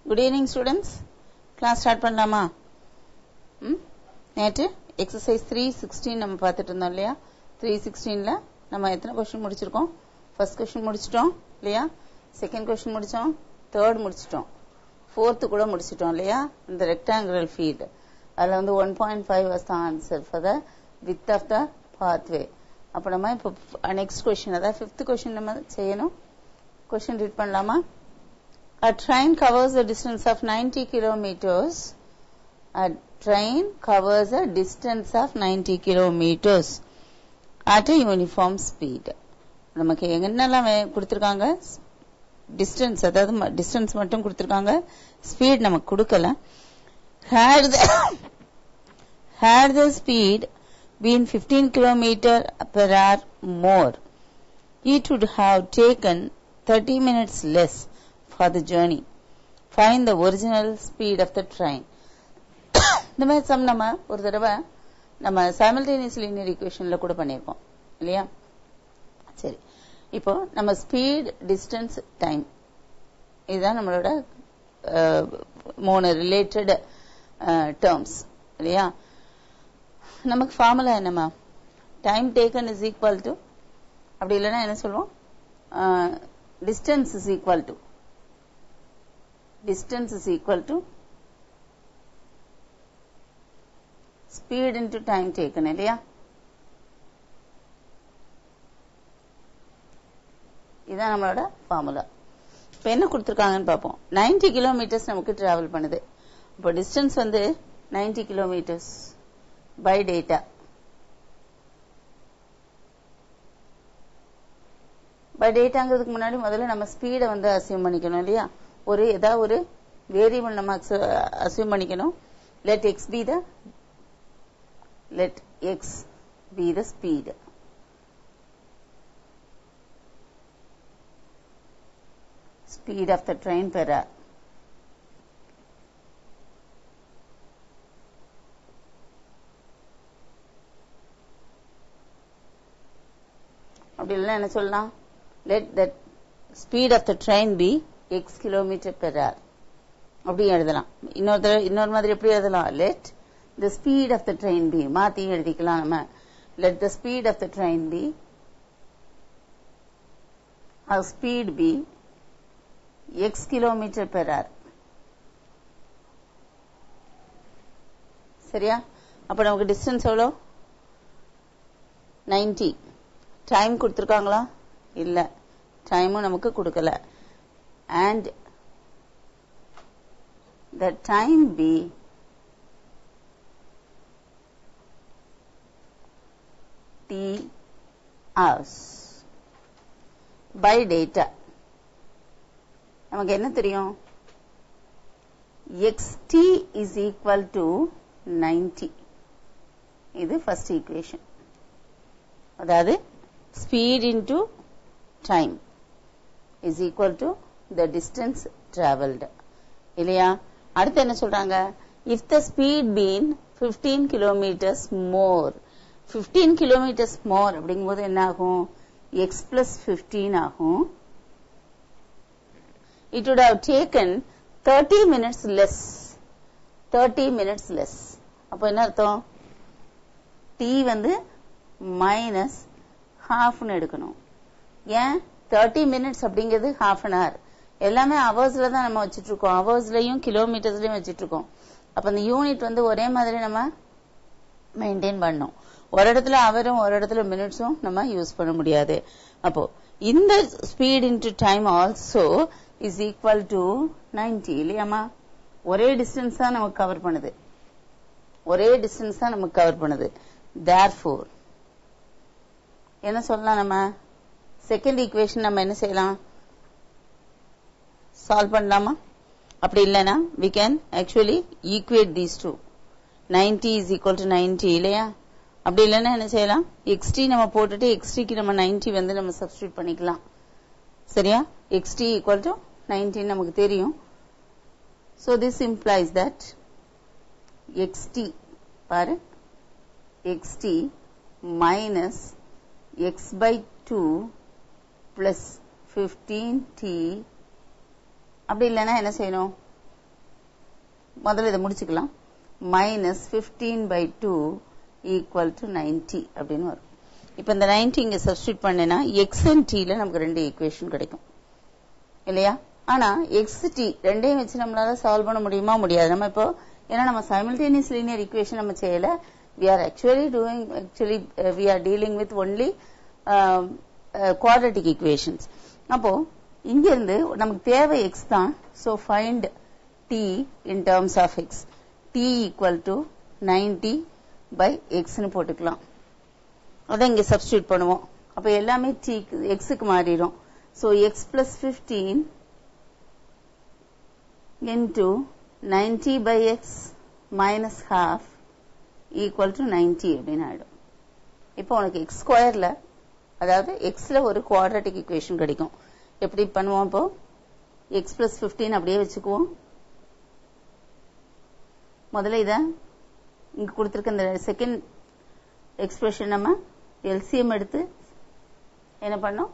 Good evening students. Class start பண்ணலாமா? நேற்று exercise 316 நம்ம பார்த்துட்டு இருந்தோம் இல்லையா? 316ல நம்ம எத்தனை क्वेश्चन முடிச்சிருக்கோம்? ஃபர்ஸ்ட் क्वेश्चन முடிச்சிட்டோம் இல்லையா? செகண்ட் क्वेश्चन முடிச்சோம், தேர்ட் முடிச்சிட்டோம், ஃபோர்த் கூட முடிச்சிட்டோம் இல்லையா? இந்த rectangular field. அதுல வந்து 1.5 was the answer for the width of the pathway. அப்ப நம்ம இப்போ next question அதாவது fifth question நம்ம செய்யணும். question read பண்ணலாமா? A train covers a distance of 90 kilometers. A train covers a distance of 90 kilometers at a uniform speed. நமக்கு என்னெல்லாம் கொடுத்திருக்காங்க? distance, அதாவது distance மட்டும் கொடுத்திருக்காங்க, speed நமக்கு கொடுக்கல. Had the speed been 15 kilometer per hour more, it would have taken 30 minutes less for the journey. Find the original speed of the train. இந்த மாதிரி சம் நம்ம ஒரு தடவை நம்ம simultaneous linear equationல கூட பண்ணியிருக்கோம் இல்லையா? சரி, இப்போ நம்ம ஸ்பீட், டிஸ்டன்ஸ், டைம் இதுதான் நம்மளோட மூணு ரிலேட்டட் டேர்ம்ஸ் இல்லையா? நமக்கு ஃபார்முலா என்னமா? Time taken is equal to, அப்படி இல்லைன்னா என்ன சொல்லுவோம்? distance is equal to speed into time taken இல்லையா? இதான் நம்மளோட ஃபார்முலா. இப்போ என்ன கொடுத்துருக்காங்கன்னு பார்ப்போம். 90 கிலோமீட்டர்ஸ் நமக்கு டிராவல் பண்ணுது. இப்போ டிஸ்டன்ஸ் வந்து 90 கிலோமீட்டர்ஸ் பை டேட்டா. பை டேட்டாங்கிறதுக்கு முன்னாடி முதல்ல நம்ம ஸ்பீடை வந்து அசியூம் பண்ணிக்கணும் இல்லையா? ஏதாவது ஒரு வேரியபிள் நம்ம அசியூம் பண்ணிக்கணும். Let x be the speed. Speed of the train per hour. அப்படி இல்லைன்னா என்ன சொல்லலாம்? Let the speed of the train be x kilometer per hour. அப்படி எழுதலாம். இன்னொரு மாதிரி எப்படி எழுதலாம்? Let the speed of the train be, மாத்தி எழுதிக்கலாம் நம்ம. Let the speed of the train be, or speed be x kilometer per hour. சரியா? அப்ப நமக்கு டிஸ்டன்ஸ் எவ்வளோ? 90. டைம் கொடுத்துருக்காங்களா? இல்ல, டைமும் நமக்கு கொடுக்கல. and the time be t hours by data. நமக்கு என்ன தெரியும்? xt is equal to 90. இது first equation. அதாவது speed into time is equal to the distance traveled இல்லையா? அடுத்து என்ன சொல்றாங்க? if the speed been 15 kilometers more, 15 kilometers more அப்படிங்கும்போது என்ன ஆகும்? x plus 15 ஆகும். It would have taken 30 minutes less. 30 minutes less. அப்போ என்ன அர்த்தம்? t வந்து மைனஸ் ஹாஃப்னு எடுக்கணும். ஏன் 30 minutes அப்படிங்கிறது half an hour? எல்லாமே ஹவர்ஸ்ல தான் நம்ம வச்சிட்டு இருக்கோம். ஹவர்ஸ்லயும் கிலோமீட்டர்ஸ்லயும் வச்சிட்டு இருக்கோம். அப்ப அந்த யூனிட் வந்து ஒரே மாதிரி நம்ம மெயின்டைன் பண்ணணும். ஒரு இடத்துல ஹவரும் ஒரு இடத்துல மினிட்ஸும் நம்ம யூஸ் பண்ண முடியாது. அப்போ இந்த speed into time also is equal to 90 இல்லையாமா? ஒரே டிஸ்டன்ஸ் தான் நமக்கு கவர் பண்ணுது. therefore என்ன சொல்லலாம்? நம்ம செகண்ட் ஈக்குவேஷன் நம்ம என்ன செய்யலாம்? சால்வ் பண்ணலாமா? அப்படி இல்லைன்னா we can actually equate these two. 90 is equal to 90 இல்லையா? அப்படி இல்லைன்னா என்ன செய்யலாம்? xt நம்ம போட்டுட்டு xtக்கு நம்ம 90 வந்து நம்ம சப்ஸ்டிட்யூட் பண்ணிக்கலாம். சரியா? xt equal to 90 நமக்கு தெரியும். So this implies that xt பாரு, xt minus x by 2 plus 15t அப்படி இல்லைன்னா என்ன செய்யணும்? முதல்ல இதை முடிச்சுக்கலாம். minus 15/2 equal to 90 அப்படின்னு வரும். இப்ப இந்த 90 இங்க சப்ஸ்டிட்யூட் பண்ணேன்னா x and t ல நமக்கு ரெண்டு ஈக்குவேஷன் கிடைக்கும் இல்லையா? ஆனா x t ரெண்டையும் வச்சு நம்மளால சால்வ் பண்ண முடியுமா? முடியாது. நம்ம இப்போ ஏன்னா நம்ம simultaneous linear equation நம்ம செய்யல. we are dealing with only quadratic equations. அப்போ இங்க இருந்து நமக்கு தேவை x தான். so find t in terms of x. t equal to 90/x னு போட்டுக்கலாம். அத இங்க சப்ஸ்டிட்யூட் பண்ணுவோம். அப்ப எல்லாமே t x க்கு மாறிடும். so x plus 15 into 90/x minus half equal to 90 அப்படின்னு ஆயிடும். இப்போ உனக்கு x ஸ்கொயர்ல அதாவது x ல ஒரு குவாட்ராட்டிக் ஈக்குவேஷன் கிடைக்கும். எப்படி பண்ணுவோம்? இப்போ x plus 15 அப்படியே வச்சுக்குவோம். முதல்ல இத இங்க கொடுத்திருக்க இந்த செகண்ட் எக்ஸ்பிரஷன் நம்ம LCM எடுத்து என்ன பண்ணோம்?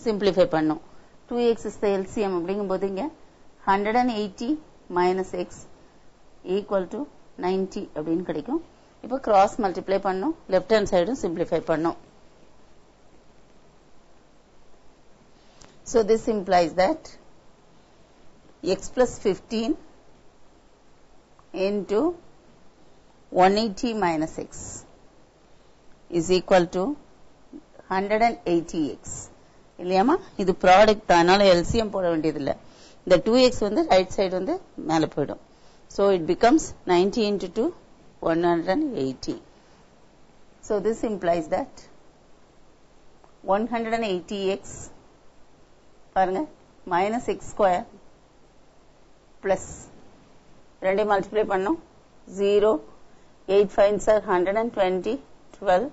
சிம்பிளிஃபை பண்ணோம். 2x is the LCM அப்படிங்கும்போது இங்க 180 minus x equal to 90 அப்படின்னு கிடைக்கும். இப்போ கிராஸ் மல்டிப்ளை பண்ணோம். லெஃப்ட் ஹேண்ட் சைடும் சிம்பிளிஃபை பண்ணோம். So this implies that x plus 15 into 180 minus x is equal to 180x. இல்லையாமா? இது ப்ராடக்ட் தான். அதனால LCM போட வேண்டியது இல்ல. இந்த 2x வந்து ரைட் சைடு வந்து மேல போய்டும். So it becomes 90 into 2 180. So this implies that 180x பாருங்க minus x square plus ரெண்டே மல்டிப்ளை பண்ணோம் 0 8 5s are 120 12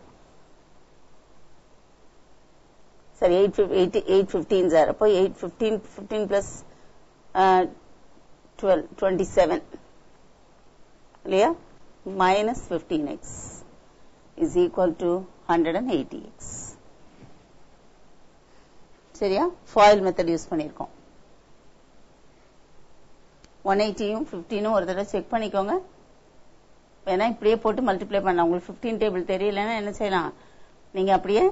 sorry 8 15s are அப்போ 8 15 plus 12 27 இல்லையா? minus 15x is equal to 180x. சரியா? ஃபாயில் மெத்தட் யூஸ் பண்ணிருக்கோம். 180யும் 15ம் ஒரு தடவை செக் பண்ணிக்கோங்க. வேணா இப்படியே போட்டு மல்டிப்ளை பண்ணலாம். உங்களுக்கு 15 டேபிள் தெரியலன்னா என்ன செய்யலாம்? நீங்க அப்படியே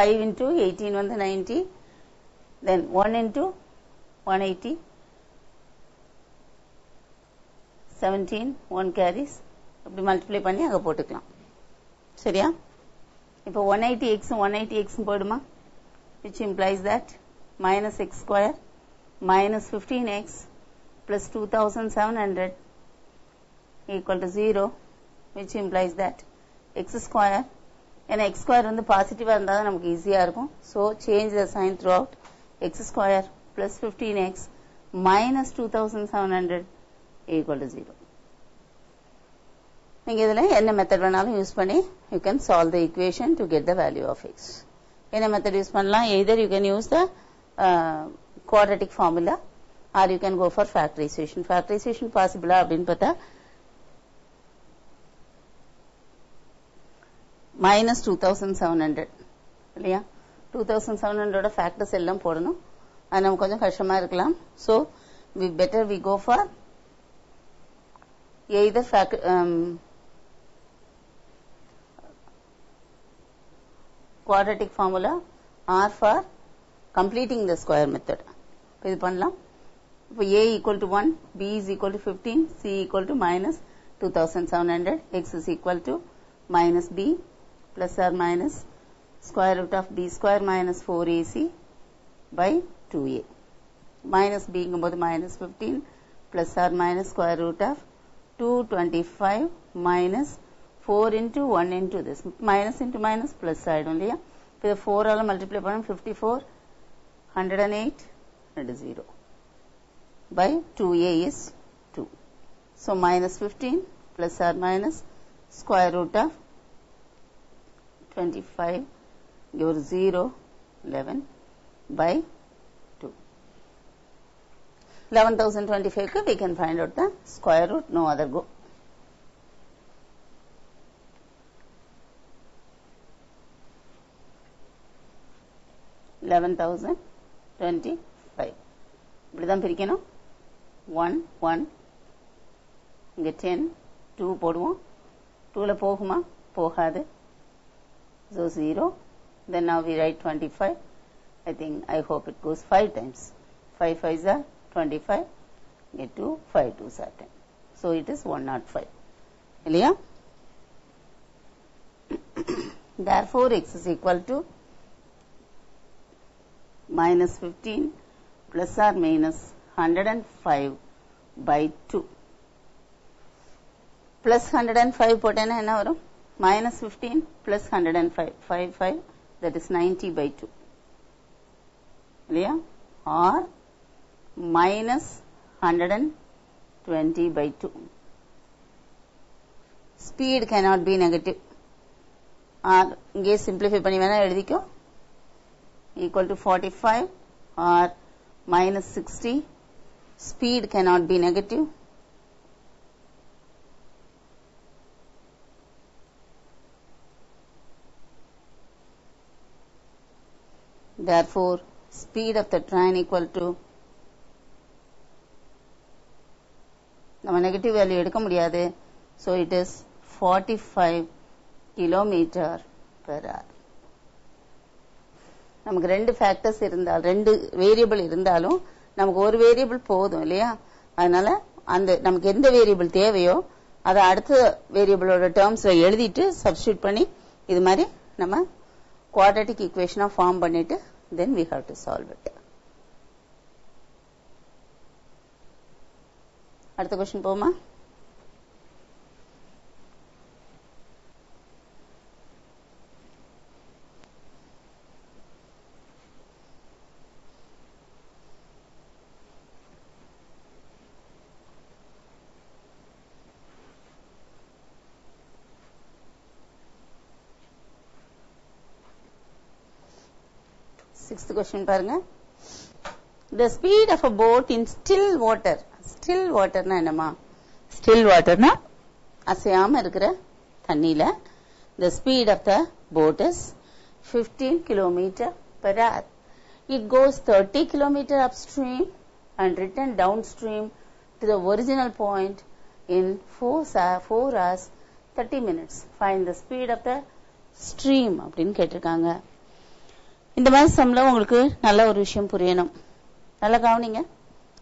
5 into 18 வந்து 90 then 1 into 180 17 1 carries அப்படி மல்டிப்ளை பண்ணி அங்க போட்டுக்கலாம். சரியா? இப்போ 180x 180x போடுமா? which implies that minus x square minus 15x plus 2700 equal to 0, which implies that x square and x square வந்து பாசிட்டிவா இருந்தா தான் நமக்கு ஈஸியா இருக்கும். so change the sign throughout. x square plus 15x minus 2700 equal to 0. நீங்க இதுல என்ன மெத்தட் வேணாலும் யூஸ் பண்ணி you can solve the equation to get the value of x. என்ன மெத்தட் யூஸ் பண்ணலாம்? either you can use the quadratic formula or you can go for factorization. factorization possible அப்படின்னு பார்த்தா minus 2700 இல்லையா? 2700 factors எல்லாம் போடணும். அது நமக்கு கொஞ்சம் கஷ்டமா இருக்கலாம். so we go for either quadratic formula or for completing the square method. இது பண்ணலாம். இப்போ a equal to 1, b is equal to 15, c equal to minus 2700, x is equal to minus b plus or minus square root of b square minus 4ac by 2a. minus b இங்கும்போது minus 15 plus or minus square root of 225 minus 4 into 1 into this. minus into minus plus ஆயிடும் இல்லையா? இப்போ 4 ஆல multiply பண்ணோம் 54 108 and 0 by 2a is 2. so minus 15 plus or minus square root of 25 your 0 11 by 2. 11,025 we can find out the square root, no other go. 11,025 இப்படிதான் பிரிக்கணும். 1 1 இங்க 10 2 போடுவோம் 2ல போகுமா போகாது so 0 then now we write 25 I hope it goes 5 times 5 5s are 25 get 2 5 2s are 10 so it is 105 இல்லையா therefore x is equal to minus 15 plus or minus 105 by 2 plus 105 போட்டேன்னா என்ன வரும் minus 15 plus 105 5 that is 90 by 2 இல்லையா or minus 120 by 2 speed cannot be negative or இங்கே simplify பண்ணி வேணா எழுதிக்கோ equal to 45 or minus 60 speed cannot be negative therefore speed of the train equal to நம்ம negative value எடுக்க முடியாது so it is 45 kilometer per hour நமக்கு ரெண்டு factors இருந்தால் ரெண்டு வேரியபிள் இருந்தாலும் நமக்கு ஒரு வேரியபிள் போதும் இல்லையா அதனால அந்த நமக்கு எந்த வேரியபிள் தேவையோ அதை அடுத்த வேரியபிளோட டேர்ம்ஸ்ல எழுதிட்டு சப்ஸ்டிட்யூட் பண்ணி இது மாதிரி நம்ம quadratic equation ஃபார்ம் பண்ணிட்டு then we have to solve it அடுத்த क्वेश्चन போமா Sixth question பாருங்க the speed of a boat in still water னா என்னமா still water னா அசையாம இருக்கிற தண்ணில the speed of the boat is 15 km per hour it goes 30 km upstream and return downstream to the original point in 4 hours 30 minutes find the speed of the stream அப்படினு கேட்டிருக்காங்க இந்த மாதிரி சம்ல உங்களுக்கு நல்ல ஒரு விஷயம் புரியணும் நல்லா கவனிங்க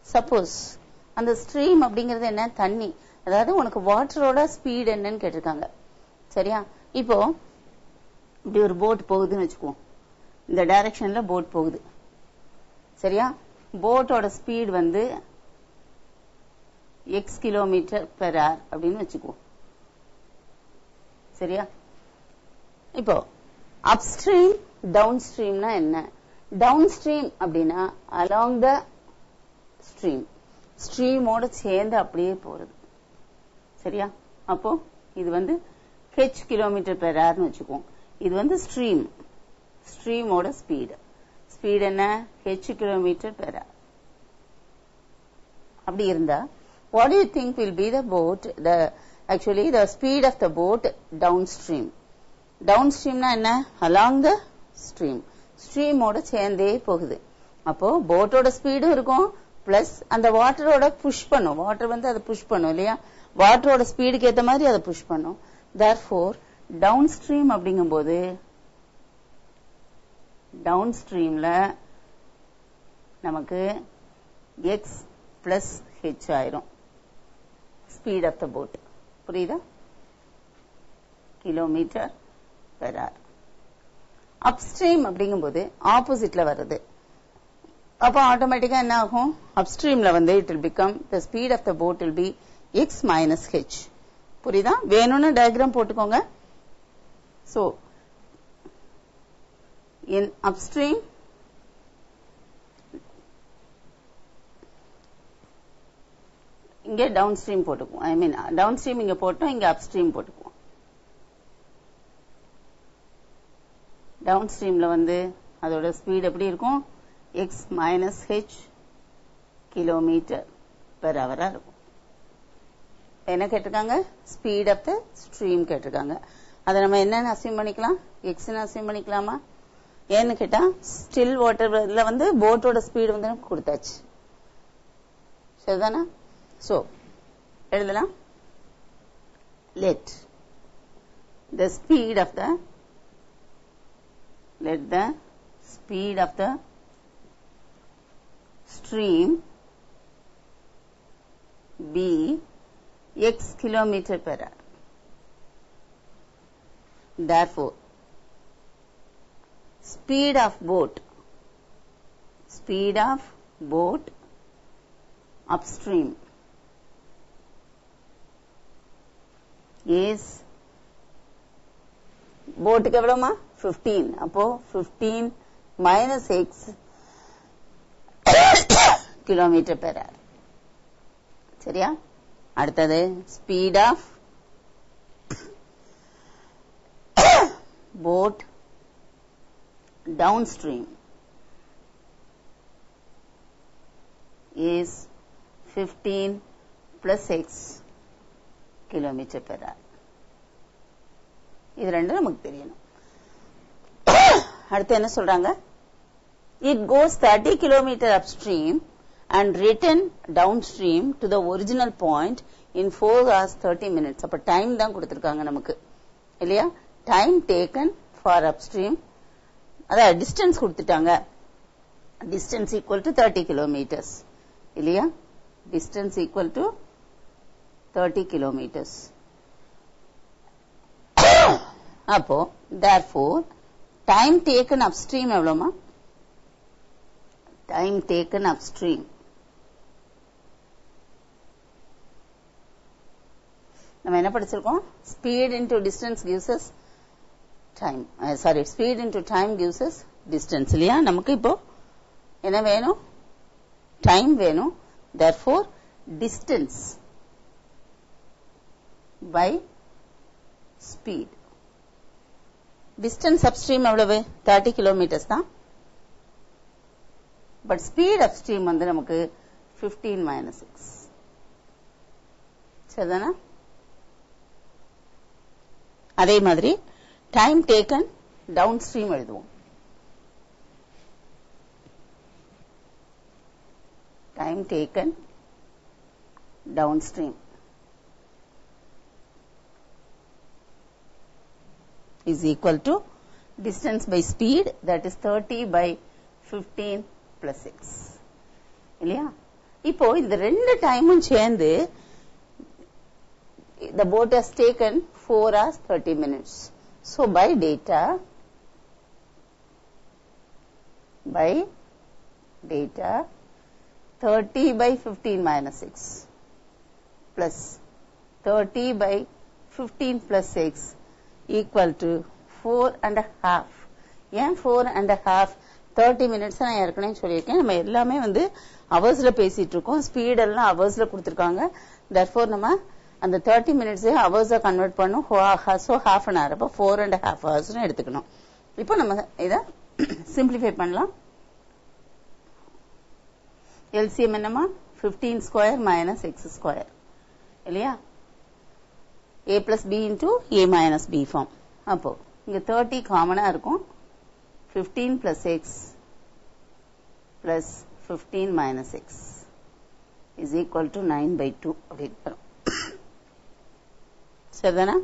சப்போஸ் அந்த ஸ்ட்ரீம் அப்படிங்கிறது என்ன தண்ணி அதாவது உனக்கு வாட்டரோட ஸ்பீட் என்னன்னு கேட்டிருக்காங்க சரியா இப்போ இப்படி ஒரு போட் போகுதுன்னு வச்சுக்குவோம் இந்த டைரக்ஷன்ல போட் போகுது சரியா போட்டோட ஸ்பீட் வந்து x கிலோமீட்டர் பெர் ஹவர் அப்படின்னு வச்சுக்குவோம் சரியா இப்போ அப்ஸ்ட்ரீம் டவுன் ஸ்ட்ரீம்னா என்ன டவுன் ஸ்ட்ரீம் அப்படின்னா அலாங் த ஸ்ட்ரீம் ஸ்ட்ரீமோட சேர்ந்து அப்படியே போறது சரியா அப்போ இது வந்து h கிலோமீட்டர் பெர் ஹவர்னு வச்சுக்குவோம் இது வந்து ஸ்ட்ரீமோட ஸ்பீட் என்ன h கிலோமீட்டர் பெர் ஹவர் அப்படி இருந்தா what do you think will be the boat actually the speed of the boat downstream னா என்ன along the ஸ்ட்ரீமோட சேர்ந்தே போகுது அப்போ போட்டோட ஸ்பீடும் இருக்கும் பிளஸ் அந்த வாட்டரோட புஷ் பண்ணும் வாட்டர் வந்து அதை புஷ் பண்ணும் இல்லையா வாட்டரோட ஸ்பீடுக்கு ஏத்த மாதிரி அதை புஷ் பண்ணும் therefore டவுன் ஸ்ட்ரீம் அப்படிங்கும்போது டவுன் ஸ்ட்ரீம்ல நமக்கு x பிளஸ் h ஆயிரும் ஸ்பீட் ஆஃப் த போட் புரியுதா கிலோமீட்டர் பெர் ஹவர் அப்ஸ்ட்ரீம் அப்படிங்கும்போது ஆப்போசிட்ல வருது அப்போ ஆட்டோமேட்டிக்கா என்ன ஆகும் அப்ஸ்ட்ரீம்ல வந்து it will become the speed of the boat will be x minus h புரியுதா வேணும்னு டயக்ராம் போட்டுக்கோங்க சோ இன் அப்ஸ்ட்ரீம் இங்க டவுன் ஸ்ட்ரீம் போட்டுக்குவோம் ஐ மீன் டவுன் ஸ்ட்ரீம் இங்க போட்டோம் இங்க அப்ஸ்ட்ரீம் போட்டுக்குவோம் டவுன் ஸ்ட்ரீம்ல வந்து அதோட ஸ்பீட் எப்படி இருக்கும் x minus h kilometre per ஹவரா இருக்கும் என்ன கேட்டிருக்காங்க ஸ்பீட் ஆஃப் த ஸ்ட்ரீம் கேட்டிருக்காங்க அதை நம்ம என்னன்னு அசியூம் பண்ணிக்கலாம் எக்ஸ்ன்னு அசியூம் பண்ணிக்கலாமா ஏன்னு கேட்டா ஸ்டில் வாட்டர்ல வந்து போட்டோட ஸ்பீடு வந்து நமக்கு கொடுத்தாச்சு சரிதானா சோ எழுதலாம் let the speed of the stream be x kilometer per hour. Therefore, speed of boat upstream is boat க்கு எவ்வளவுமா 15. அப்போ 15 minus x kilometer per hour. சரியா? அடுத்தது speed of boat downstream is 15 plus x kilometer per hour. இது ரெண்டும் நமக்கு தெரியணும். அடுத்து என்ன சொல்றாங்க? It goes 30 kilometer upstream and return downstream to the original point in 4 hours 30 minutes. அப்ப டைம் தான் கொடுத்திருக்காங்க நமக்கு இல்லையா? டைம் டேக்கன் ஃபார் அப்ஸ்ட்ரீம், அதாவது டிஸ்டன்ஸ் கொடுத்துட்டாங்க. டிஸ்டன்ஸ் ஈக்குவல் டு 30 கிலோமீட்டர்ஸ் இல்லையா? Distance equal to 30 kilometres. அப்போ therefore டைம் டேக்கன் அப்ஸ்ட்ரீம் எவ்வளவுமா? டைம் டேக்கன் அப்ஸ்ட்ரீம் நம்ம என்ன படிச்சிருக்கோம்? Speed into distance gives us time. Speed into time gives us distance இல்லையா? நமக்கு இப்போ என்ன வேணும்? டைம் வேணும். therefore distance by speed. distance upstream எவ்வளவு? 30 கிலோமீட்டர்ஸ் தான். பட் ஸ்பீட் அப்ஸ்ட்ரீம் வந்து நமக்கு 15 minus 6. சரிதானா? அதே மாதிரி டைம் டேக்கன் டவுன் ஸ்ட்ரீம் எழுதுவோம். Time taken down stream is equal to distance by speed, that is 30 by 15 plus 6 இல்லையா? இப்போ இந்த ரெண்டு டைமும் சேர்ந்து the boat has taken 4 hours 30 minutes. So by data 30 by 15 minus 6 plus 30 by 15 plus 6 equal to 4 and a half. ஏன் 4 and a half? 30 minutes நான் ஏற்கனவே சொல்லியிருக்கேன். நம்ம எல்லாமே வந்து ஹவர்ஸ்ல பேசிட்டு இருக்கோம். ஸ்பீட் எல்லாம் ஹவர்ஸ்ல கொடுத்திருக்காங்க. therefore நம்ம அந்த 30 மினிட்ஸே ஹவர்ஸா கன்வெர்ட் பண்ணும். so half an hour. அப்ப 4 and a half hours எடுத்துக்கணும். இப்போ நம்ம இத சிம்பிளிஃபை பண்ணலாம். LCM என்னமா? 15 square minus x square இல்லையா? a plus b into a minus b form. அப்போ இங்க 30 காமனா இருக்கும். 15 plus x plus 15 minus x is equal to 9 by 2 அப்படின்னு வரும். சரிதானா?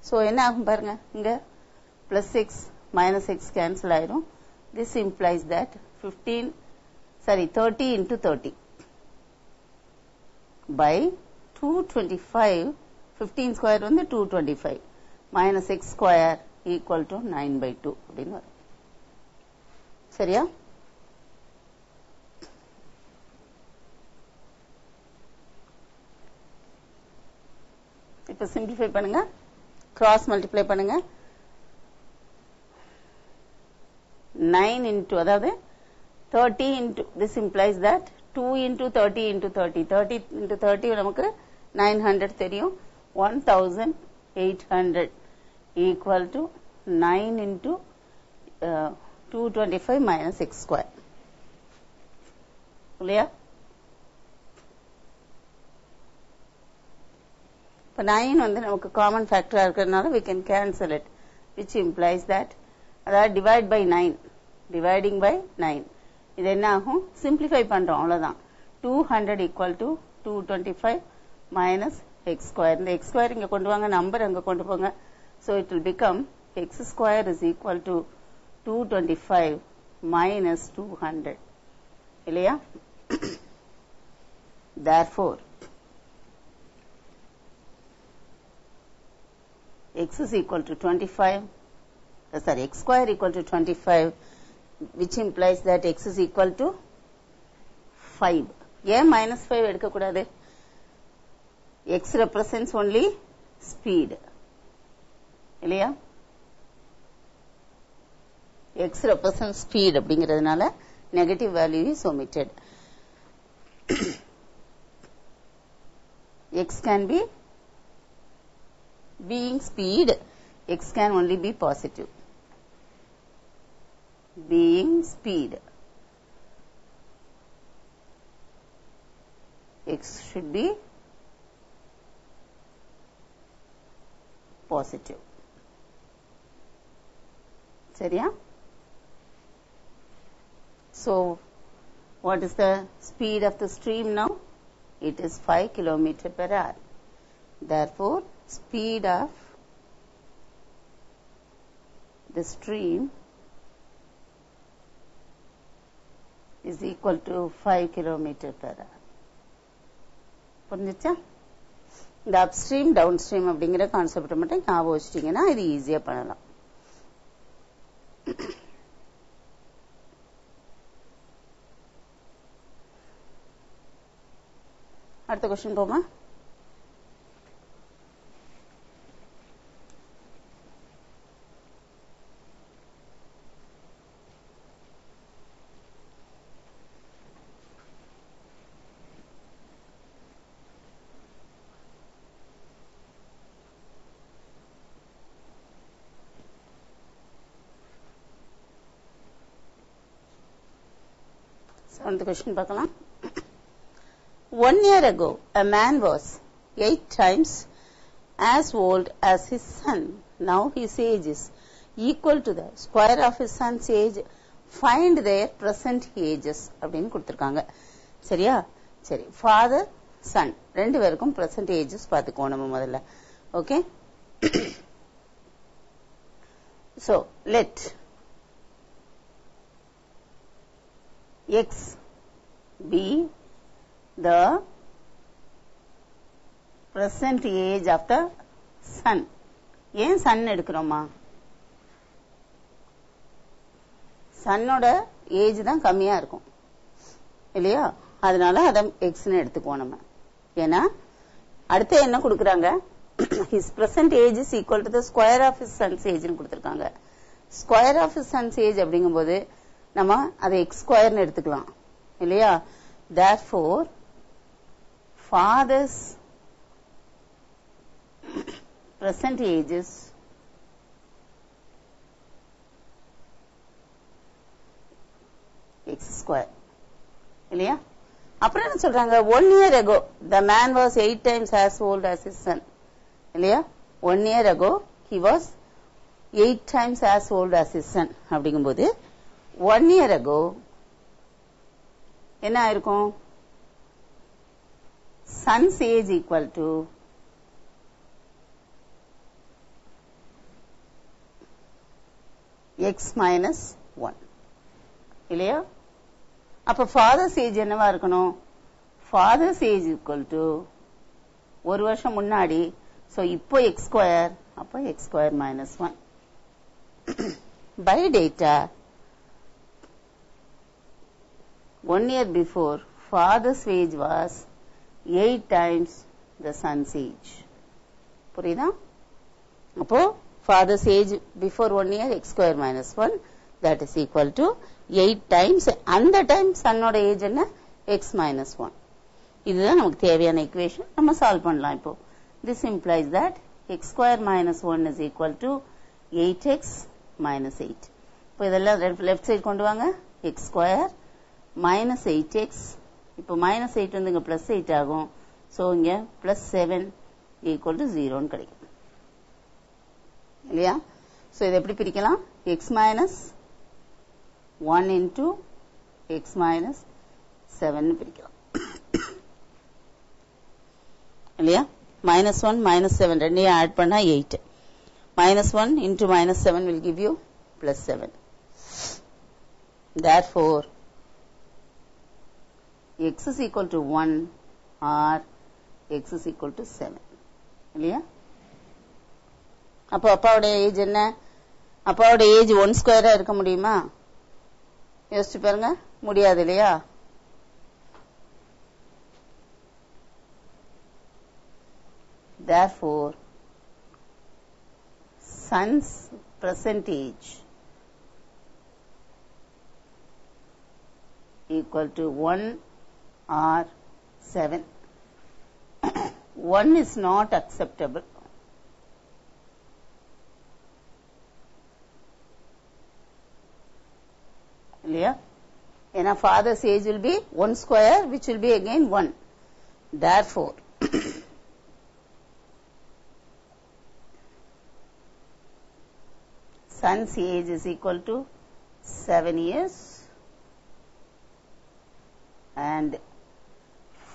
சோ என்ன ஆகும் பாருங்க, இங்க plus 6 minus x cancel ஆயிரும். This implies that 30 into 30 by 225. 15 square வந்து 225 minus x square equal to 9 by 2 அப்படின்னு வரும். சரியா? இப்ப சிம்பிளிஃபை பண்ணுங்க, கிராஸ் மல்டிப்ளை பண்ணுங்க. 9 into, அதாவது 30 into, this implies that 2 into 30 into 30. 30 into 30 நமக்கு 900 தெரியும். 1800 equal to 9 into 225 minus x square இல்லையா? இப்ப 9 வந்து நமக்கு காமன் ஃபேக்டரா இருக்கிறதுனால we can cancel it, which implies that அதாவது divide by 9, dividing by 9. இது என்ன ஆகும்? சிம்பிளிஃபை பண்றோம் அவ்வளவுதான். 200 equal to 225 minus x square. இந்த x square இங்க கொண்டு வாங்க, நம்பர் அங்க கொண்டு போங்க. So it will become x square is equal to 225 minus 200. இல்லையா? Therefore, x is equal to 25, x square equal to 25, which implies that x is equal to 5. ஏன் minus 5 எடுக்கக்கூடாது? x represents only speed. இல்லையா? x represents speed அப்படிங்கிறதுனால negative value is omitted. x can be being speed, x can only be positive. Being speed, x should be positive. சரியா? So what is the speed of the stream now? It is 5 km per hour. Therefore, speed of the stream is equal to 5 km per hour. புரிஞ்சுச்சா? இந்த upstream downstream அப்படிங்கிற concept மட்டும் ஞாபகம் வச்சிட்டீங்கன்னா இது ஈஸியா பண்ணலாம். அடுத்த क्वेश्चन போமா? அடுத்த क्वेश्चन பார்க்கலாம். 1 year ago, a man was 8 times as old as his son. Now his age is equal to the square of his son's age. Find their present ages. அப்படின்னு கொடுத்திருக்காங்க. சரியா? சரி. Father, son ரெண்டு பேருக்கும் present ages பார்த்துக்குவோம் நம்ம முதல்ல. Okay? So, let x be the present age of the son. ஏன் son எடுக்கிறோமா? சன்னோட ஏஜ் தான் கம்மியா இருக்கும் இல்லையா? அதனால அத x ன்னு எடுத்துக்குவோம் நம்ம. ஏன்னா அடுத்து என்ன கொடுக்கறாங்க? his present age is equal to the square of his son's age ன்னு கொடுத்திருக்காங்க. square of his son's age அப்படிங்கும்போது நம்ம அதை x square ன்னு எடுத்துக்கலாம் இல்லையா? therefore father's present age is x square இல்லையா? அப்புறம் என்ன சொல்றாங்க? 1 year ago the man was 8 times as old as his son இல்லையா? 1 year ago he was 8 times as old as his son அப்படிங்கும்போது 1 year ago என்ன ஆயிருக்கும்? son's age equal to x minus 1 இல்லையா? அப்ப father's age என்னவா இருக்கணும்? father's age equal to ஒரு வருஷம் முன்னாடி, so இப்போ x square, அப்ப x square minus 1. by data 1 year before father's age was 8 times the son's age. புரியுதா? அப்போ father's age before 1 year x square minus 1 that is equal to 8 times அந்த time சன்னோட age என்ன? x minus 1. இதுதான் நமக்கு தேவையான equation. நம்ம solve பண்ணலாம் இப்போ. this implies that x square minus 1 is equal to 8x minus 8. இப்போ இதெல்லாம் லெஃப்ட் சைடு கொண்டு வாங்க. x square minus 8x, இப்போ minus 8 வந்து இங்க plus 8 ஆகும். so இங்க plus 7 equal to 0 ன்னு கிடைக்கும் இல்லையா? so இதை எப்படி பிரிக்கலாம்? x minus 1 into x minus 7 ன்னு பிரிக்கலாம் இல்லையா? minus 1 minus 7 ரெண்டையும் add பண்ணா 8. minus 1 into minus 7 will give you plus 7. Therefore, x is equal to 1 or x is equal to 7. இல்லையா? அப்போ அப்பாவோட ஏஜ் என்ன? அப்பாவோட ஏஜ் 1 ஸ்கொயரா இருக்க முடியுமா? யோசிச்சு பாருங்க, முடியாது இல்லையா? Therefore, son's present age equal to 1 or 7. 1 is not acceptable. Clear? And our father's age will be 1 square, which will be again 1. Therefore, son's age is equal to 7 years and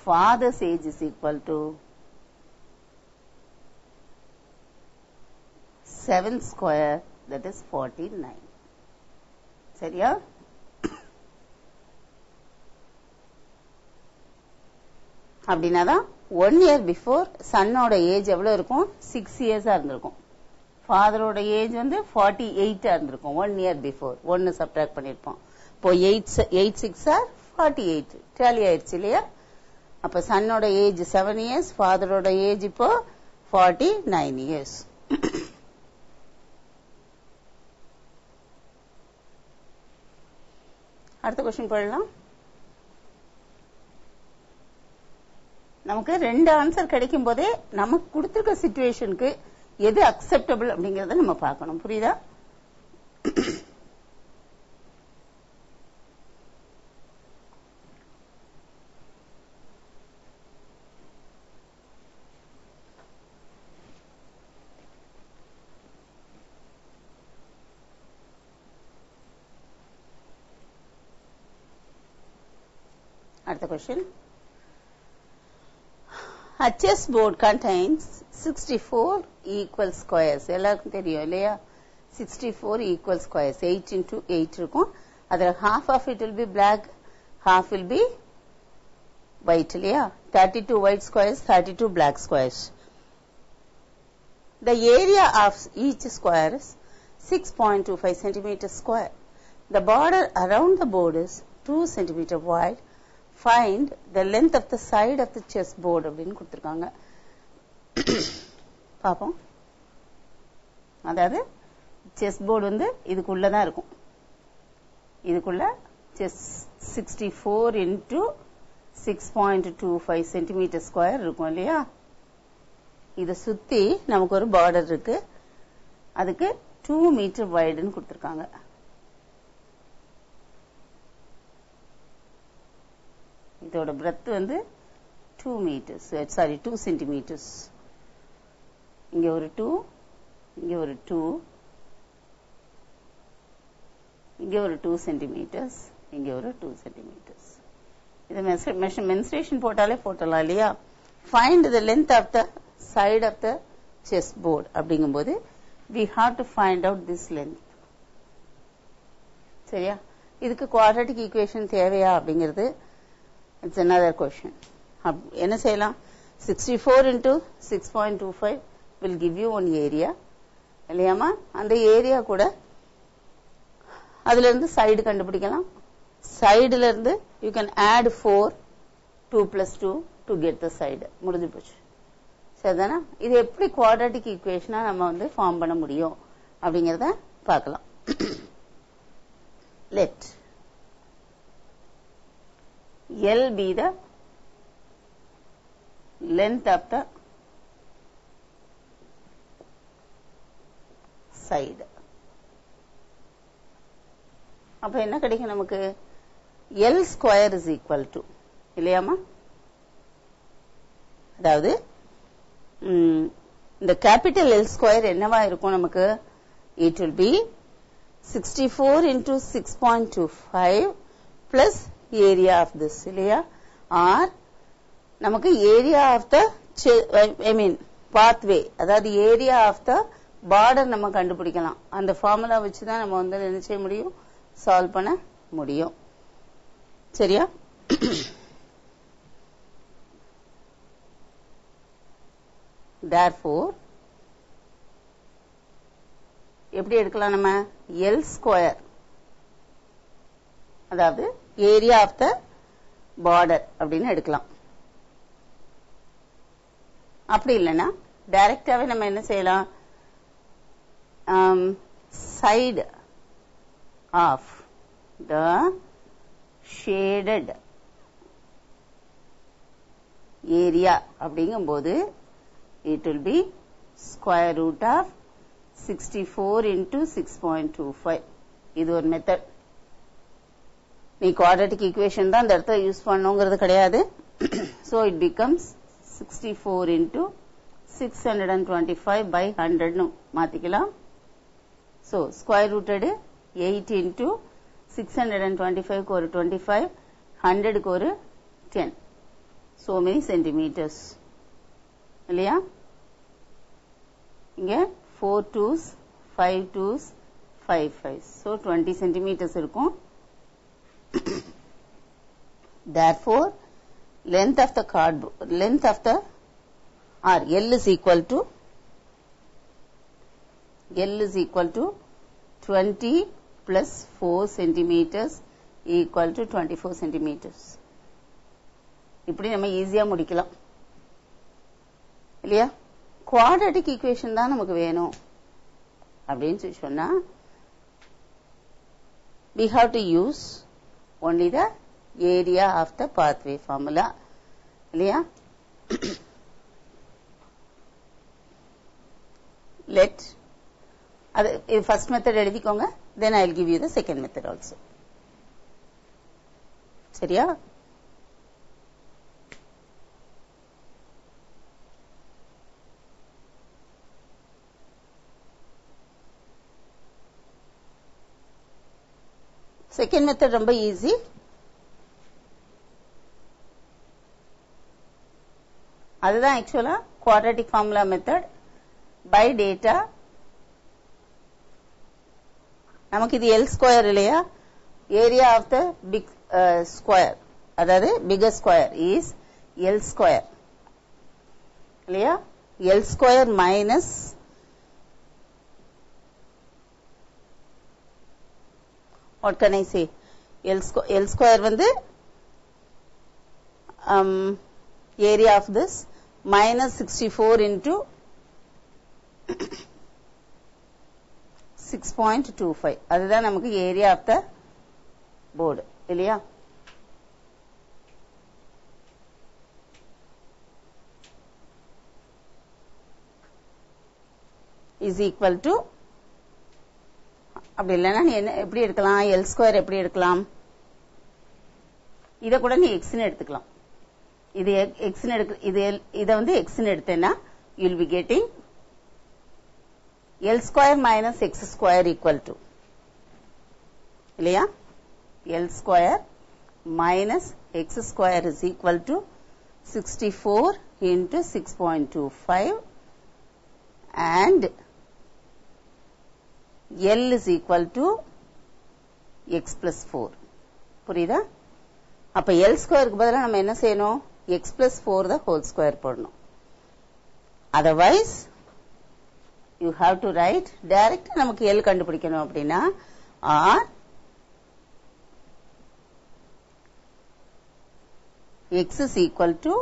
father's age is equal to 7 square, that is 49. சரியா? அப்படின்னாதான் 1 year before சன்னோட age எவ்வளவு இருக்கும்? 6 years இருந்திருக்கும். ஃபாதரோட age வந்து 48 இருந்திருக்கும் 1 year before. 1 subtract பண்ணிருப்போம். இப்போ 8 6 are 48 tally ஆயிடுச்சு இல்லையா? அப்ப சன்னோட ஏஜ் 7 years, ஃபாதரோட ஏஜ் இப்போ 49 years. அடுத்த क्वेश्चन போடலாம். நமக்கு ரெண்டு ஆன்சர் கிடைக்கும் போதே நமக்கு கொடுத்திருக்க சிச்சுவேஷனுக்கு எது அக்செப்டபிள் அப்படிங்கறத நம்ம பார்க்கணும். புரியுதா? அடுத்த question. A chessboard contains 64 equal squares. எல்லாருக்கும் தெரியும் இல்லையா? 64 equal squares. 8 into 8 இருக்கும். அதுல half of it will be black, half will be white இல்லையா? 32 white squares, 32 black squares. The area of each square is 6.25 centimeters square. The border around the board is 2 centimeter wide. Find the length of the side of the chessboard அப்படின்னு கொடுத்திருக்காங்க. பாப்போம். அதாவது chess board வந்து இதுக்குள்ளதான் இருக்கும். இதுக்குள்ள chess 64 into 6.25 centimetre square இருக்கும் இல்லையா? இதை சுத்தி நமக்கு ஒரு பார்டர் இருக்கு. அதுக்கு 2 மீட்டர் வைடுன்னு கொடுத்திருக்காங்க. இதோட பிரெத் வந்து 2 meters, சாரி 2 centimeters. இங்க ஒரு 2, இங்க ஒரு 2, இங்க ஒரு 2 centimeters, இங்க ஒரு 2 centimeters. இது மென்சுரேஷன் போட்டாலே போட்டலாம் இல்லையா? Find the length of the side of the chessboard அப்படிங்கும்போது we have to find out this length. சரியா? இதுக்கு quadratic equation தேவையா அப்படிங்கிறது it's another question. என்ன செய்யலாம்? 64 into 6.25 will give you one area இல்லையாமா? அந்த ஏரியா கூட அதுல இருந்து சைடு கண்டுபிடிக்கலாம். சைடுல இருந்து you can add 4, 2 plus 2 to get the side. முடிஞ்சு போச்சு. சரிதானா? இது எப்படி குவாட்ராட்டிக் ஈக்குவேஷனா நம்ம வந்து ஃபார்ம் பண்ண முடியும் அப்படிங்கறத பார்க்கலாம். Let L be the length of the side. அப்ப என்ன கிடைக்கும் நமக்கு? L square is equal to இல்லையாமா? அதாவது இந்த கேபிட்டல் L ஸ்கொயர் என்னவா இருக்கும் நமக்கு? It will be 64 into 6.25 plus area of this இல்லையா? or நமக்கு area of the I mean pathway, அதாவது ஏரியா ஆஃப் த பார்டர் நம்ம கண்டுபிடிக்கலாம். அந்த ஃபார்முலா வச்சு தான் நம்ம வந்து என்ன செய்ய முடியும், சால்வ் பண்ண முடியும். சரியா? therefore எப்படி எடுக்கலாம் நம்ம, L ஸ்கொயர், அதாவது ஏரியா ஆஃப் த பார்டர் அப்படின்னு எடுக்கலாம். அப்படி இல்லைன்னா டைரக்டாவே நம்ம என்ன செய்யலாம், side of the shaded area அப்படிங்கும்போது it will be square root of 64 into 6.25. இது ஒரு மெத்தட். நீ குவாட்ரேட்டிக் ஈக்குவேஷன் தான் இந்த இடத்துல யூஸ் பண்ணுங்கிறது கிடையாது. so it becomes 64 into 625 by 100 னு மாத்திக்கலாம். so square rooted 8 into 625 க்கு ஒரு 25, 100 க்கு ஒரு 10. so many centimeters. இல்லையா? இங்க 4 2s 5 2s 5 5s, so 20 centimeters இருக்கும். therefore length of the cardboard, length of the or L is equal to 20 plus 4 centimeters equal to 24 centimeters. இப்படி நம்ம ஈஸியா முடிக்கலாம் இல்லையா? குவாட்ரேட்டிக் ஈக்குவேஷன் தான் நமக்கு வேணும் அப்படின்னு சொன்னா we have to use only the area of the pathway formula. இல்லையா? let அது first method எழுதிக்கோங்க, then I will give you the second method also. சரியா? செகண்ட் மெத்தட் ரொம்ப ஈஸி. அதுதான் ஆக்சுவலா quadratic formula method. By data நமக்கு இது L square இல்லையா, area of the big square, அதாவது figure square is L square இல்லையா? L square minus what can I say, L square வந்து area of this minus 64 into 6.25, அதுதான் நமக்கு area of the board இல்லையா? is equal to, அப்படி இல்லைன்னா நீ என்ன எப்படி எடுக்கலாம், எல் ஸ்கொயர் எப்படி எடுக்கலாம், இத கூட நீ எக்ஸ்னு எடுத்துக்கலாம். இது எக்ஸ்னு எடுக்க, இத வந்து எக்ஸ்னு எடுத்தேன்னா you will be getting L square minus x square equal to, இல்லையா? L square minus x square is equal to 64 into 6.25 and L is equal to x plus 4. புரியுதா? அப்ப L ஸ்கொயருக்கு பதிலா நம்ம என்ன செய்யணும், x plus 4 the whole square போடணும். otherwise you have to write direct, நமக்கு L கண்டுபிடிக்கணும் அப்படின்னா or x is equal to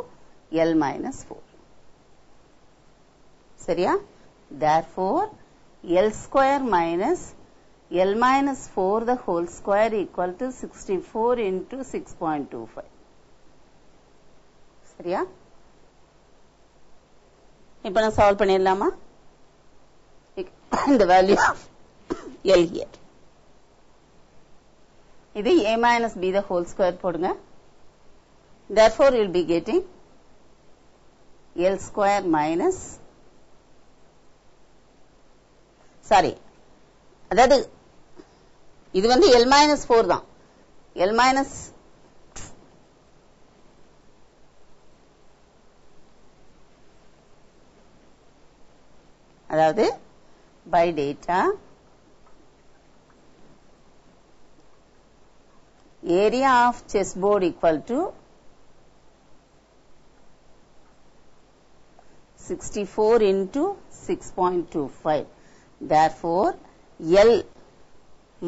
L minus 4. சரியா? therefore L square minus L minus 4 the whole square equal to 64 into 6.25. சரியா? இப்ப நான் solve பண்ணிடலாமா? the value of L here. இது a minus b the whole square போடுங்க. therefore you will be getting L square minus, sorry, அதாவது இது வந்து L minus 4 தான். L minus அதாவது by data area of chessboard equal to 64 into 6.25. Therefore, L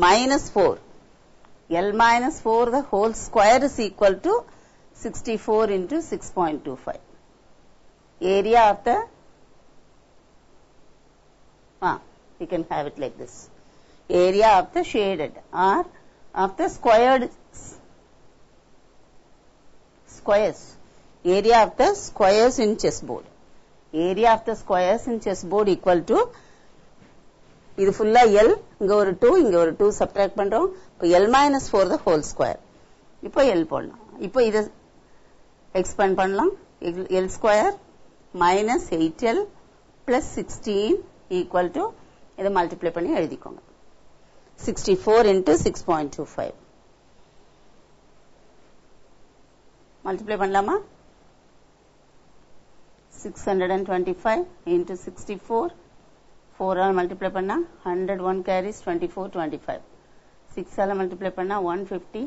minus 4. L minus 4 the whole square is equal to 64 into 6.25. Area of the, we can have it like this. Area of the shaded or of the squared squares. Area of the squares in chessboard. Area of the squares in chessboard equal to, இது ஃபுல்லா L, இங்க ஒரு 2, இங்க ஒரு 2 subtract பண்றோம். இப்போ L minus 4 the whole square. இப்போ L போடலாம். இப்போ இதை எக்ஸ்பேண்ட் பண்ணலாம். L square minus 8L plus 16 equal to, இதை மல்டிப்ளை பண்ணி எழுதிக்கோங்க. 64 into 6.25. மல்டிப்ளை பண்ணலாமா? 625 into 64. 4 ஆல் மல்டிப்ளை பண்ணா 101 carries 24 25. 6 ஆல் மல்டிப்ளை பண்ணா 150.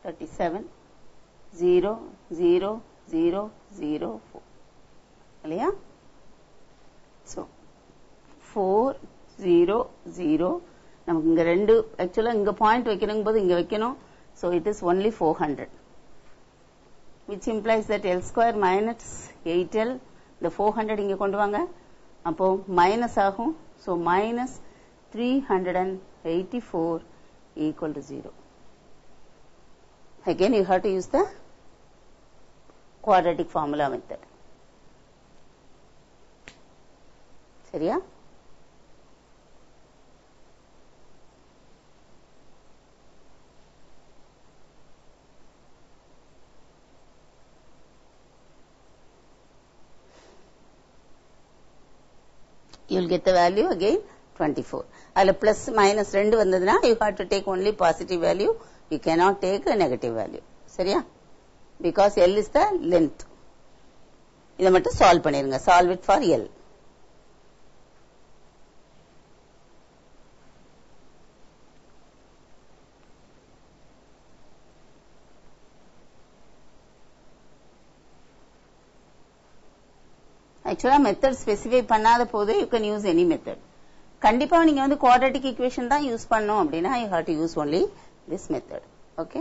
37 0 0 0 0 4 இல்லையா? So 4 0 0 நமக்கு இங்க ரெண்டு ஆக்சுவலா இங்க பாயிண்ட் வைக்கணும் போது இங்க வைக்கணும். So it is only 400, which implies that L square minus 8L, the 400 இங்க கொண்டு வாங்க, அப்போ minus ஆகும். So minus 384 equal to 0. Again you have to use the quadratic formula method. சரியா? You will get the value again 24. அதில் plus minus 2 வந்ததுன்னா you have to take only positive value. You cannot take a negative value. சரியா? Because L is the length. இதை மட்டும் solve பண்ணிருங்க. Solve it for L. ஆக்சுவலா method specify பண்ணாத போது you can use any method. கண்டிப்பா நீங்க வந்து குவாட்ரேட்டிக் ஈக்குவேஷன் தான் யூஸ் பண்ணணும் அப்படின்னா you have to use only this method. Okay,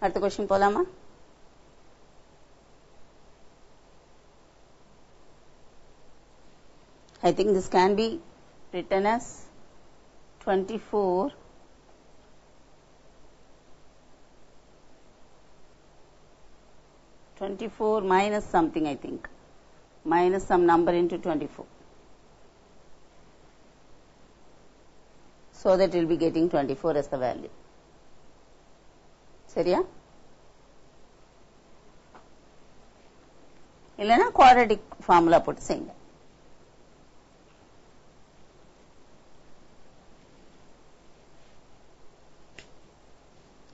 அடுத்த क्वेश्चन போலாமா? I think this can be written as 24 minus something, I think. Minus some number into 24. So that we'll be getting 24 as the value. சரியா? இல்லைன்னா quadratic formula போட்டு செய்யுங்க.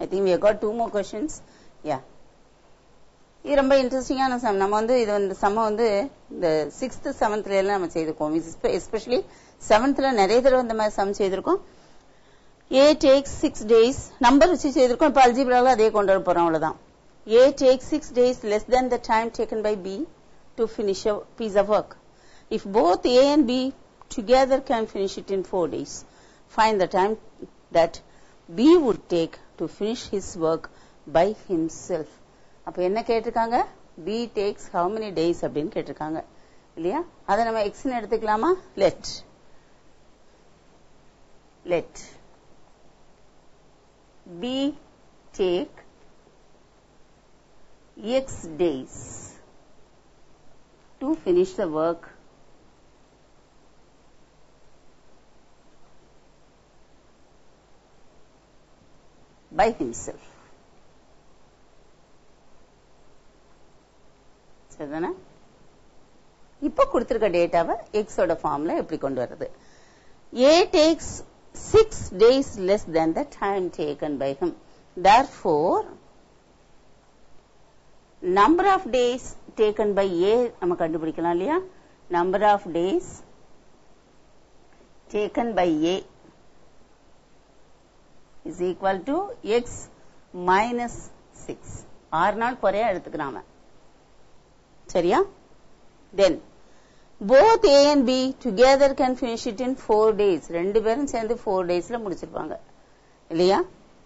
I think we have got 2 more questions. Yeah. இது ரொம்ப இன்ட்ரெஸ்டிங்கான some. நம்ம வந்து இது வந்து சம்ம வந்து இந்த 6th 7th எல்லாம் நம்ம செய்திருக்கோம். எஸ்பெஷலி 7th நிறைய தடவை இந்த மாதிரி சம் செய்திருக்கோம். A takes 6 days நம்பர் வச்சு செய்திருக்கோம். இப்போ அல்ஜிப்ரால அதே கொண்டு வர போறோம், அவ்வளவுதான். A takes 6 days less than the time taken by B to finish a piece of work. If both A and B together can finish it in 4 days, find the time that B would take to finish his work by himself. அப்ப என்ன கேட்டிருக்காங்க? B takes how many days அப்படின்னு கேட்டிருக்காங்க இல்லையா? அதை நம்ம x ன்னு எடுத்துக்கலாமா? let B take x days to finish the work by himself. சரிதானே? இப்போ கொடுத்திருக்க டேட்டாவை x ஓட ஃபார்ம்ல எப்படி கொண்டு வர்றது? A takes 6 days less than the time taken by him. Therefore, number of days taken by A நம்ம கண்டுபிடிக்கலாம் இல்லையா? Number of days taken by A is equal to x minus 6. 6 நாள் குறையா எடுத்துக்கிறாம. சரியா? Then, both A and B together can finish it in 4 days. ரெண்டு பேரும் சேர்ந்து 4 daysல முடிச்சிருப்பாங்க. இல்லையா?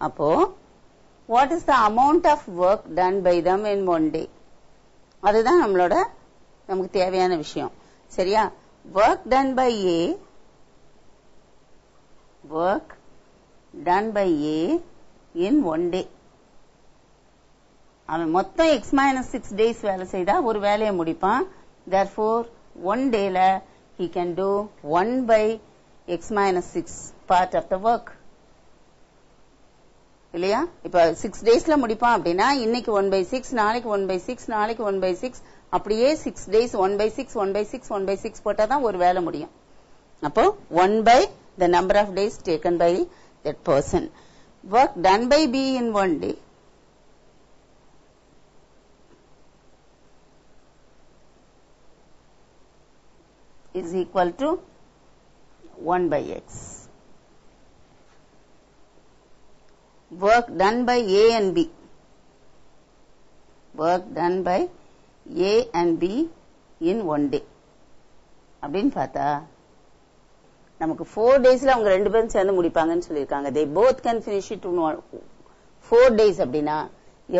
அப்போ, what is the amount of work done by them in 1 day? அதுதான் நம்மளோட நமக்கு தேவையான விஷயம். சரியா? Work done by A, work done by A in 1 day. அவன் மொத்தம் x minus 6 days வேலை செய்தா ஒரு வேலையை முடிப்பான். Therefore, 1 dayல he can do 1 by x minus 6 part of the work. இல்லையா? இப்ப 6 daysல முடிப்பான் அப்படின்னா இன்னைக்கு 1 by 6, நாளைக்கு 1 by 6, நாளைக்கு 1 by 6, அப்படியே 6 days 1 by 6, 1 by 6, 1 by 6 போட்டா தான் ஒரு வேலை முடியும். அப்போ 1 by the number of days taken by that person. Work done by B in 1 day is equal to 1 by x. Work done by A and B. Work done by A and B in 1 day. அப்படின்னு பார்த்தா நமக்கு 4 daysல அவங்க ரெண்டு பேரும் சேர்ந்து முடிப்பாங்கன்னு சொல்லியிருக்காங்க. They both can finish it in 4 days அப்படின்னா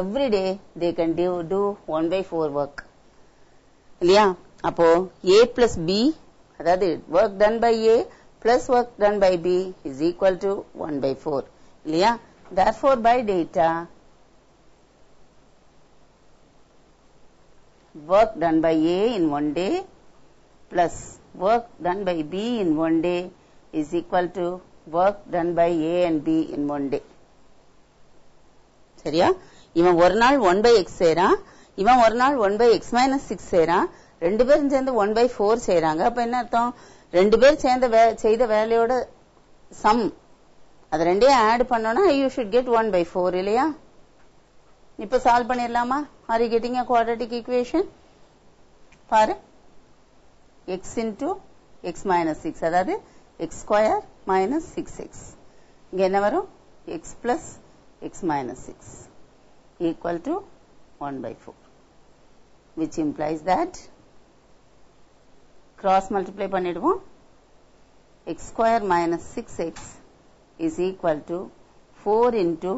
every day they can do 1 by 4 work. இல்லையா? அப்போ A plus B, அதாவது work done by A plus work done by B is equal to 1 by 4. இல்லையா? Therefore, by data, work done by A in 1 day plus work done by B in 1 day is equal to work done by A and B in 1 day. சரியா? இவன் ஒரு நாள் 1 by x செய்றான், இவன் ஒரு நாள் 1 by x minus 6 செய்றான், ரெண்டு பேரும் சேர்ந்து 1 by 4 செய்றாங்க. அப்ப என்ன அர்த்தம்? ரெண்டு பேர் செய்த வேலையோட சம் அது ரெண்டையும் ஆட் பண்ணோம்னா you should get 1 by 4 இல்லையா? இப்ப சால்வ் பண்ணிடலாமா? Are you getting a quadratic equation? பாரு, x into x minus 6, அதாவது x square minus 6x. இங்க என்ன வரும்? x plus x minus 6 equal to 1 by 4, which implies that cross multiply பண்ணிடுவோம். x square minus 6x is equal to 4 into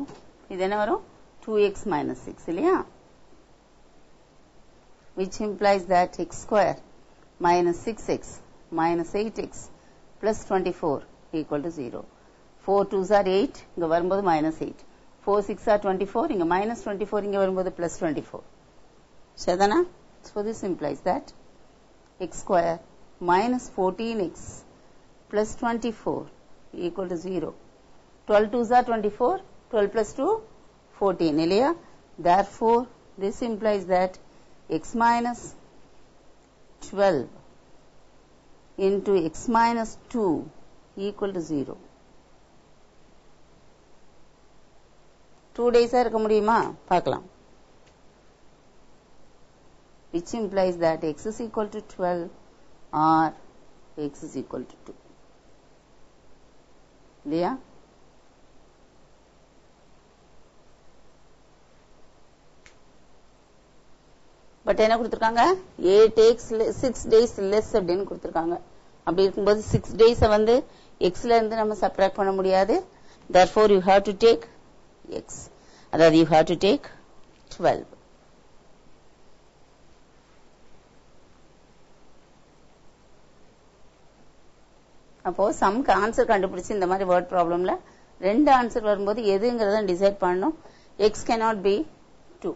இது என்ன வரும்? 2x minus 6 இல்லையா? Which implies that x square minus 6x minus 8x plus 24 equal to 0. 4 2s are 8, இங்க வரும்போது minus 8. 4 6 are 24, இங்க minus 24, இங்க வரும்போது plus 24. சரிதானா? So this implies that x square minus 14x plus 24 equal to 0. 12 2s are 24, 12 plus 2, 14 இல்லையா? Therefore, this implies that x minus 12 into x minus 2 equal to 0. 2 days இருக்க முடியுமா? பார்க்கலாம். Which implies that x is equal to 12 or x is equal to 2. இல்லையா? But என்ன கொடுத்திருக்காங்க? A takes 6 days less அப்படின்னு கொடுத்திருக்காங்க. அப்படி இருக்கும்போது 6 days வந்து xல இருந்து நம்ம சப்ட்ராக்ட் பண்ண முடியாது. Therefore, you have to take x. அதாவது you have to take 12. அப்போ சம்க்கு ஆன்சர் கண்டுபிடிச்சு இந்த மாதிரி வேர்ட் ப்ராப்ளம்ல ரெண்டு ஆன்சர் வரும்போது எதுங்கிறத டிசைட் பண்ணணும். x cannot be 2.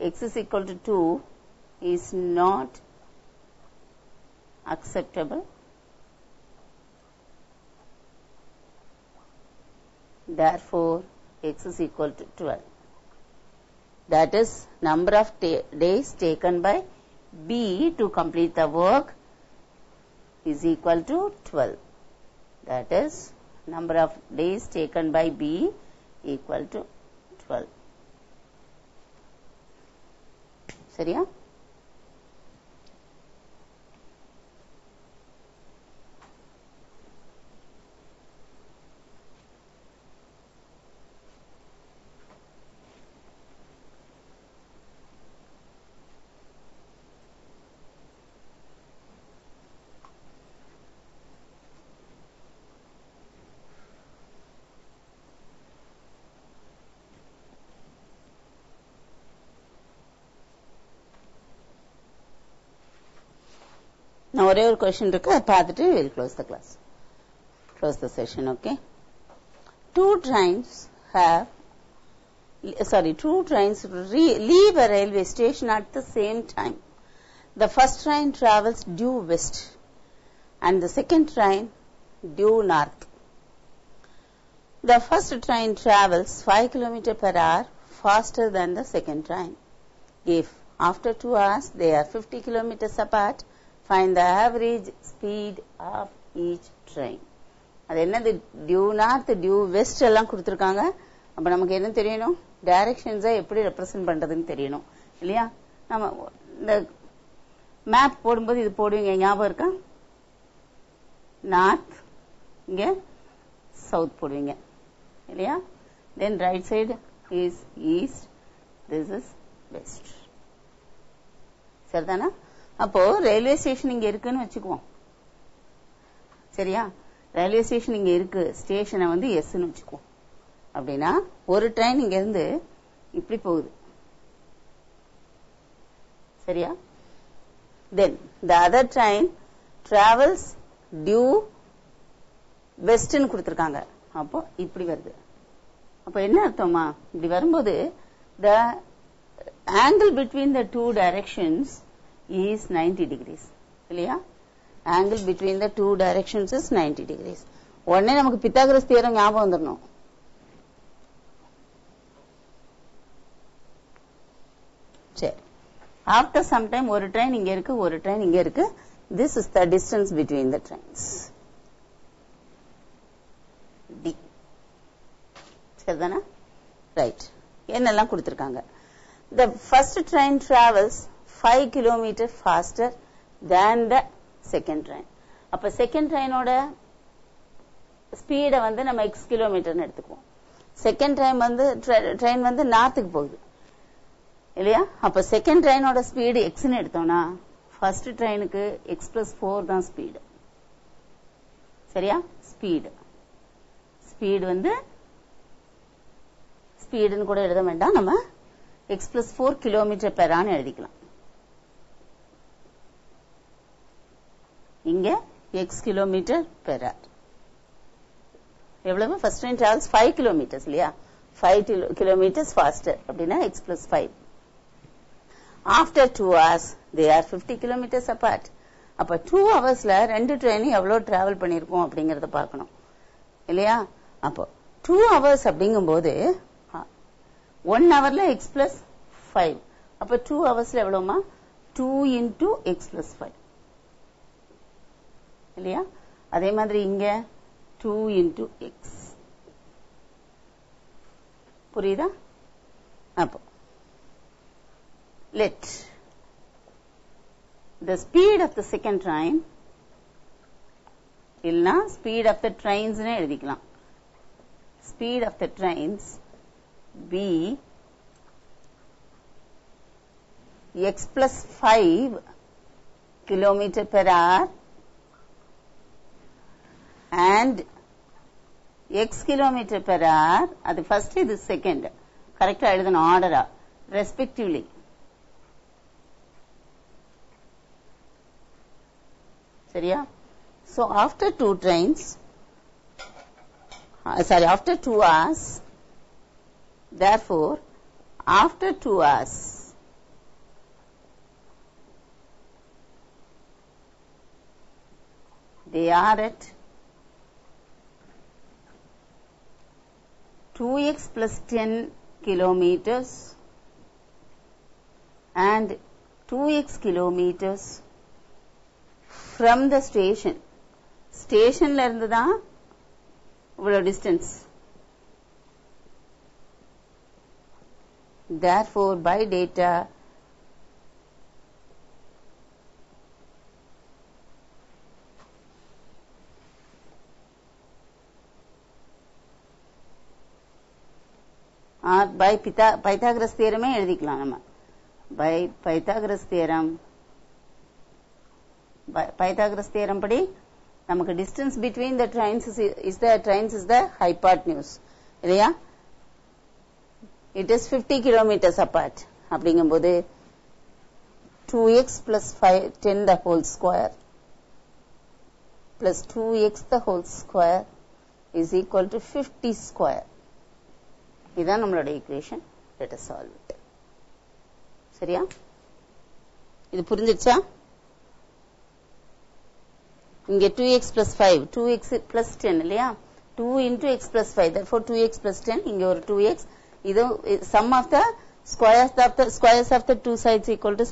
x is equal to 2 is not acceptable. Therefore, x is equal to 12. That is, number of days taken by B to complete the work is equal to 12. That is, number of days taken by B equal to 12. சரியா? Now, ஒரே ஒரு question இருக்கு, அதை பார்த்துட்டு we'll close the class. Close the session, okay? Two trains leave a railway station at the same time. The first train travels due west and the second train due north. The first train travels 5 km per hour faster than the second train. If after 2 hours they are 50 km apart, find the average speed of each train. அது என்னது due north due west எல்லாம் கொடுத்துருக்காங்க. அப்ப நமக்கு என்ன தெரியணும், டைரக்ஷன்ஸை எப்படி represent பண்றதுன்னு தெரியணும் இல்லையா? நம்ம இந்த மேப் போடும்போது இது போடுவீங்க, ஞாபகம் இருக்கா? நார்த், இங்க சவுத் போடுவீங்க இல்லையா? Then right side is east, this is west. சரிதானா? அப்போ ரயில்வே ஸ்டேஷன் இங்க இருக்குன்னு வச்சுக்குவோம். சரியா? ரயில்வே ஸ்டேஷன் இங்க இருக்கு, ஸ்டேஷனை வந்து எஸ்ன்னு வச்சுக்குவோம். அப்படின்னா ஒரு ட்ரெயின் இங்க இருந்து இப்படி போகுது. சரியா? Then the other train travels due வெஸ்ட்னு கொடுத்திருக்காங்க. அப்போ இப்படி வருது. அப்போ என்ன அர்த்தமா? இப்படி வரும்போது the angle between the two directions is 90 degrees. இல்லையா? angle between the two directions is 90 degrees. உடனே நமக்கு பித்தாகரஸ் தியரம் ஞாபகம் வந்துடணும். சரி, ஆஃப்டர் சம் டைம் ஒரு ட்ரெயின் இங்க இருக்கு, ஒரு ட்ரெயின் இங்க இருக்கு. this is the distance between the trains. D. சரிதானா? ரைட். என்னெல்லாம் கொடுத்திருக்காங்க? the first train travels 5 km faster than the second train. அப்ப செகண்ட் ட்ரெயினோட ஸ்பீட வந்து நம்ம x கிலோமீட்டர்னு எடுத்துக்குவோம். செகண்ட் ட்ரெயின் வந்து நார்த்துக்கு போகுது இல்லையா? அப்ப செகண்ட் ட்ரெயினோட ஸ்பீடு எக்ஸ்ன்னு எடுத்தோம்னா ஃபர்ஸ்ட் ட்ரெயினுக்கு x+4 தான் ஸ்பீடு. சரியா? ஸ்பீடு வந்து ஸ்பீடுன்னு கூட எழுத வேண்டாம், நம்ம x+4 கிலோமீட்டர் பெர் ஹார்னு எழுதிக்கலாம். இங்க x கிலோமீட்டர் பெர் ஹவர். எவ்வளவு? ஃபர்ஸ்ட் ட்ரெயின் டிராவல்ஸ் 5 கிலோமீட்டர்ஸ் இல்லையா? 5 கிலோமீட்டர்ஸ் ஃபாஸ்டர் அப்படின்னா x+5. After 2 hours they are 50 kilometers apart. அப்ப 2 ஹவர்ஸ்ல ரெண்டு ட்ரெயினும் எவ்வளவு டிராவல் பண்ணிருக்கோம் அப்படிங்கறத பார்க்கணும் இல்லையா? அப்போ 2 ஹவர்ஸ் அப்படிங்கும்போது 1 ஹவர்ல x+5. அப்ப 2 ஹவர்ஸ்ல எவ்வளவுமா? 2 into x+5 இல்லையா? அதே மாதிரி இங்க 2 into x. புரியுதா? அப்போ let the speed of the second train இல்லனா speed of the trains னு எழுதிக்கலாம். speed of the trains be x+5 kilometer per hour and x kilometer per hour. அது ஃபர்ஸ்ட், இது செகண்ட். கரெக்டா எழுதணும் ஆர்டரா, ரெஸ்பெக்டிவ்லி. சரியா? So after 2 trains, after 2 hours, therefore after 2 hours they are at 2x plus 10 kilometers and 2x kilometers from the station. ஸ்டேஷன்ல இருந்து தான் இவ்வளவு distance. Therefore, by data, by Pythagoras theorem எழுதிக்கலாம் நம்ம. By Pythagoras theorem படி நமக்கு distance between the trains is the hypotenuse இல்லையா? It is 50 kilometers apart. அப்படிங்கும்போது 2x plus 10 the whole square plus 2x the whole square is equal to 50 square. இதான் நம்மளோட equation. Let us solve it. சரியா? இது புரிஞ்சிருச்சா? இங்க 2x plus 5, 2x plus 10 இல்லையா? 2 into x plus 5, therefore 2x plus 10, இங்க ஒரு 2x. இது sum of the squares of the two sides equal to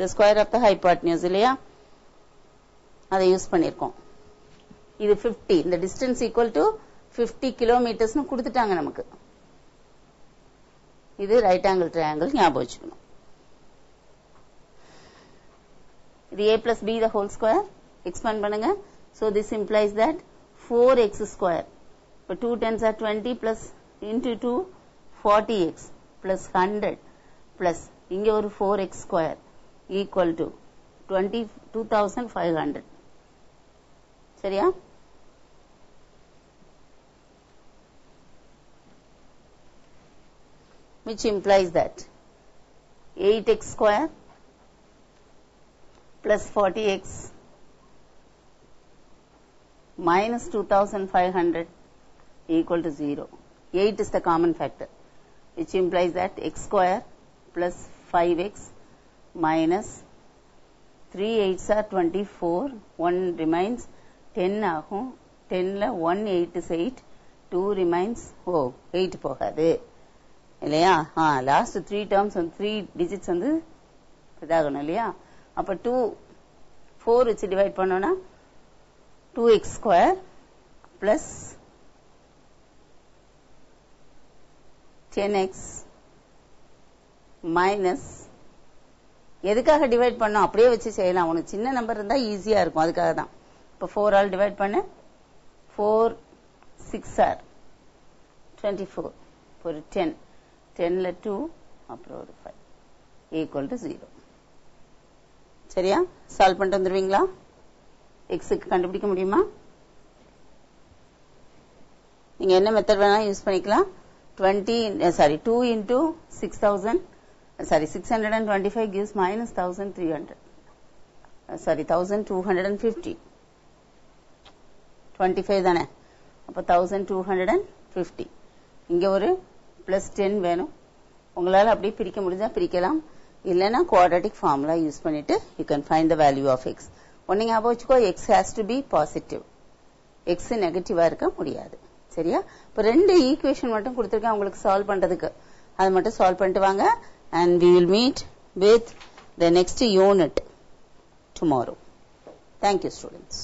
the square of the hypotenuse இல்லையா? அதை use பண்ணிருக்கோம். இது 50, இந்த distance equal to 50 kilometers னு கொடுத்துட்டாங்க நமக்கு. இது right angle triangle ஞாபகம் வச்சுக்கணும். இது a plus b the whole square expand பண்ணுங்க. So this implies that 4x square. இப்போ 2 10s are 20 plus into 2 40x plus 100 plus இங்க ஒரு 4x square equal to 22,500. சரியா? Which implies that 8x square plus 40x minus 2,500 equal to 0. 8 is the common factor, which implies that x square plus 5x minus 3 8s are 24, 1 remains 10 ஆகும். 10ல 1 8 is 8, 2 remains 8 போகாது இல்லையா? Last 3 terms வந்து 3 digits வந்து இதாகணும் இல்லையா? அப்ப 2 4 வச்சு divide பண்ணோம்னா 2x square plus 10x minus எதுக்காக டிவைட் பண்ணோம்? அப்படியே வச்சு செய்யலாம். உனக்கு சின்ன நம்பர் இருந்தா ஈஸியா இருக்கும், அதுக்காக தான். இப்ப 4 ஆல் டிவைட் பண்ண 4 6 are 24, ஒரு 10, 10ல 2 அப்புறம் ஒரு 5 equal to 0. சரியா? சால்வ் பண்ணிட்டு வந்துருவீங்களா? எக்ஸுக்கு கண்டுபிடிக்க முடியுமா? நீங்க என்ன மெத்தட் வேணா யூஸ் பண்ணிக்கலாம். 2 into 625 gives minus 1300. 1250. 25 தானே? அப்ப 1250. இங்க ஒரு plus 10 வேணும். உங்களால அப்படியே பிரிக்க முடிஞ்சா பிரிக்கலாம். இல்லனா quadratic formula யூஸ் பண்ணிட்டு you can find the value of x. ஒண்ணு ஞாபகம் வச்சுக்கோ, x has to be positive. x நெகட்டிவா இருக்க முடியாது. சரியா? இப்ப ரெண்டு ஈக்குவேஷன் மட்டும் கொடுத்திருக்கேன் உங்களுக்கு சால்வ் பண்றதுக்கு. அது மட்டும் சால்வ் பண்ணிட்டு வாங்க. And we will meet with the next unit tomorrow. Thank you, students.